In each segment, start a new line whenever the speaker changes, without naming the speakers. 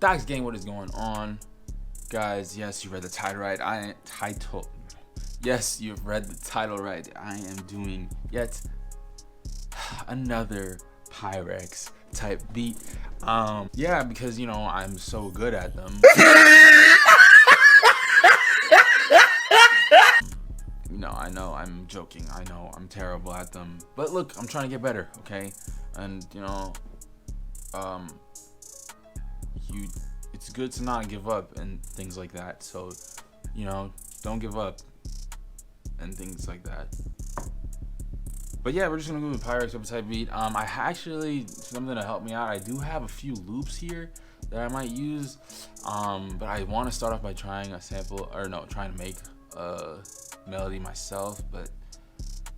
That's gang, what is going on, guys? Yes, you read the title right. Yes, you've read the title right. I am doing yet another Pyrex type beat. Yeah, because you know I'm so good at them. No, I know I'm joking. I know I'm terrible at them. But look, I'm trying to get better, okay? And you know, it's good to not give up and things like that. So, you know, don't give up and things like that. But yeah, we're just gonna go with Pyrex Whippa type beat. I actually, something to help me out, I do have a few loops here that I might use. But I want to start off by trying a sample, or no, trying to make a melody myself. But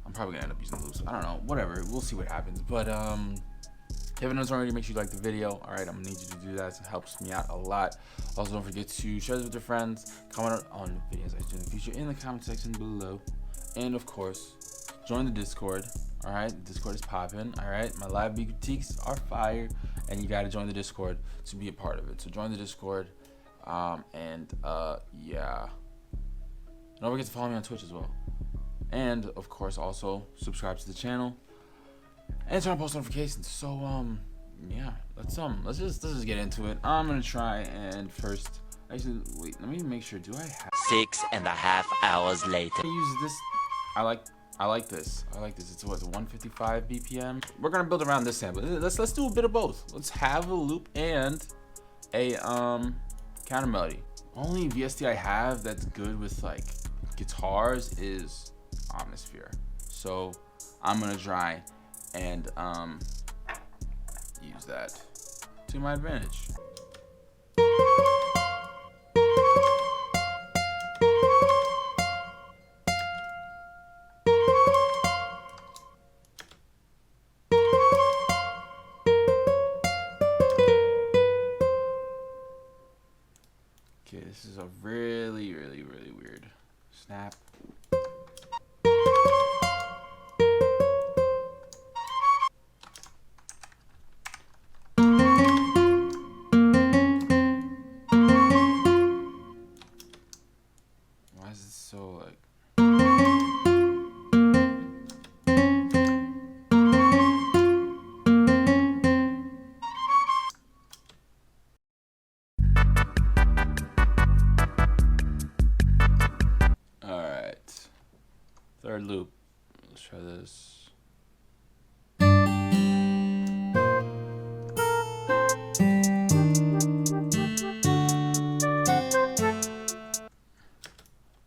I'm probably gonna end up using loops. I don't know, whatever. We'll see what happens. But if you haven't already, make sure you like the video. All right, I'm gonna need you to do that. It helps me out a lot. Also, don't forget to share this with your friends. Comment on videos I do in the future in the comment section below. And of course, join the Discord. All right, Discord is popping. All right, my live beat critiques are fire, and you gotta join the Discord to be a part of it. So join the Discord, yeah. Don't forget to follow me on Twitch as well. And of course, also subscribe to the channel and turn on post notifications. So yeah, let's just get into it. I'm gonna try, and first, actually, wait, let me make sure. Do I have
6.5 hours later?
Use this. I like this. It's what, 155 BPM. We're gonna build around this sample. Let's do a bit of both. Let's have a loop and a counter melody. Only VST I have that's good with like guitars is Atmosphere. So I'm gonna try and use that to my advantage. Okay, this is a really weird snap. Why is it so like? Alright. Third loop. Let's try this.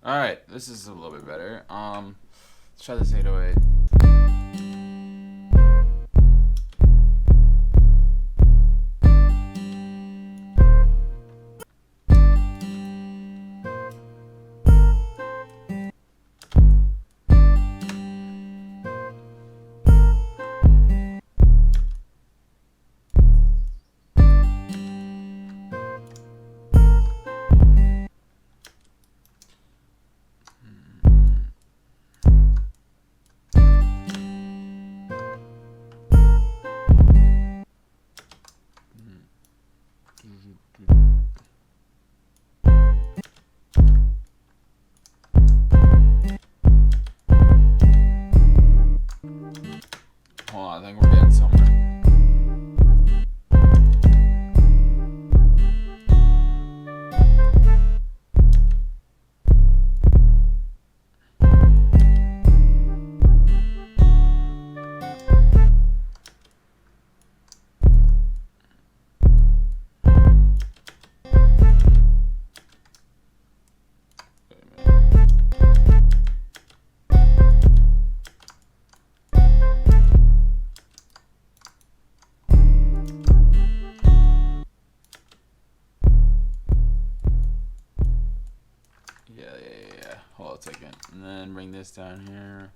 Alright, this is a little bit better. Let's try this 808. Hold on, I think we're getting somewhere. Yeah. Hold on a second. And then bring this down here.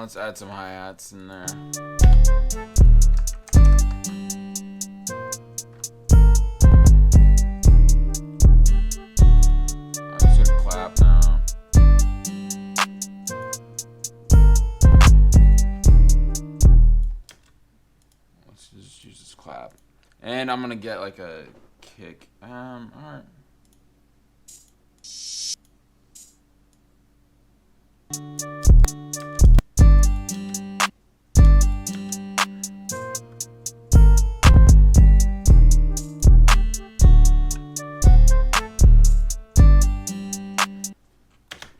let's add some hi-hats in there. I'm just gonna clap now. Let's just use this clap. And I'm gonna get like a kick. Alright.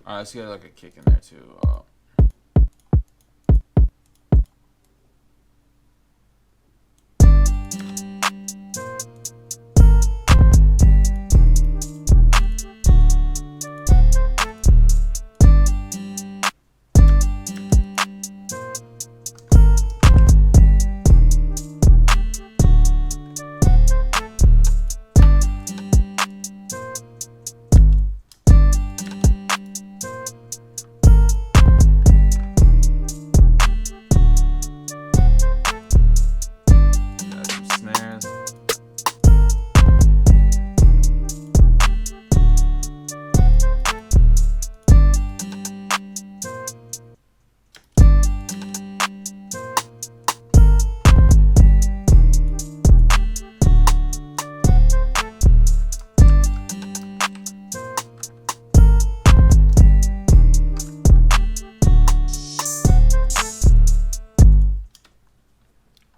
Alright, let's get like a kick in there too.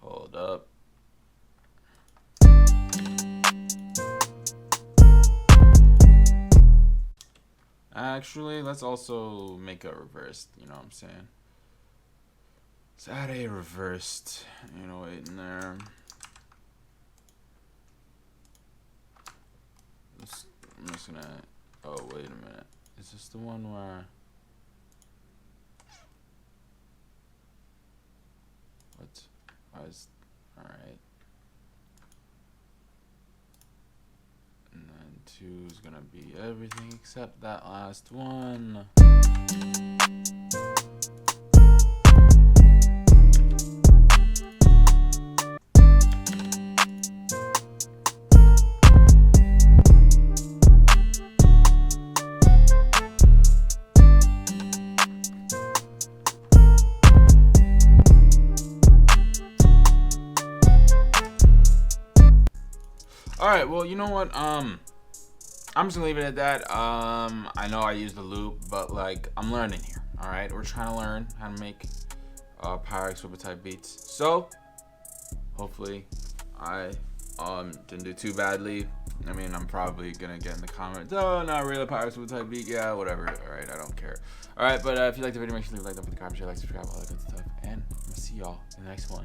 Hold up. Actually, let's also make a reversed, you know what I'm saying? Let's add a reversed 808 in there. I'm just gonna, oh, wait a minute. Is this the one where, what? Alright. And then 2 is gonna be everything except that last one. Alright, well, you know what, I'm just gonna leave it at that. I know I used the loop, but like, I'm learning here, alright? We're trying to learn how to make Pyrex Whippa type beats. So, hopefully, I didn't do too badly. I mean, I'm probably gonna get in the comments, oh, not really Pyrex Whippa type beat, yeah, whatever, alright, I don't care. Alright, but if you liked the video, make sure to leave a like, don't forget to comment, share, like, subscribe, all that good stuff, and I'm gonna see y'all in the next one.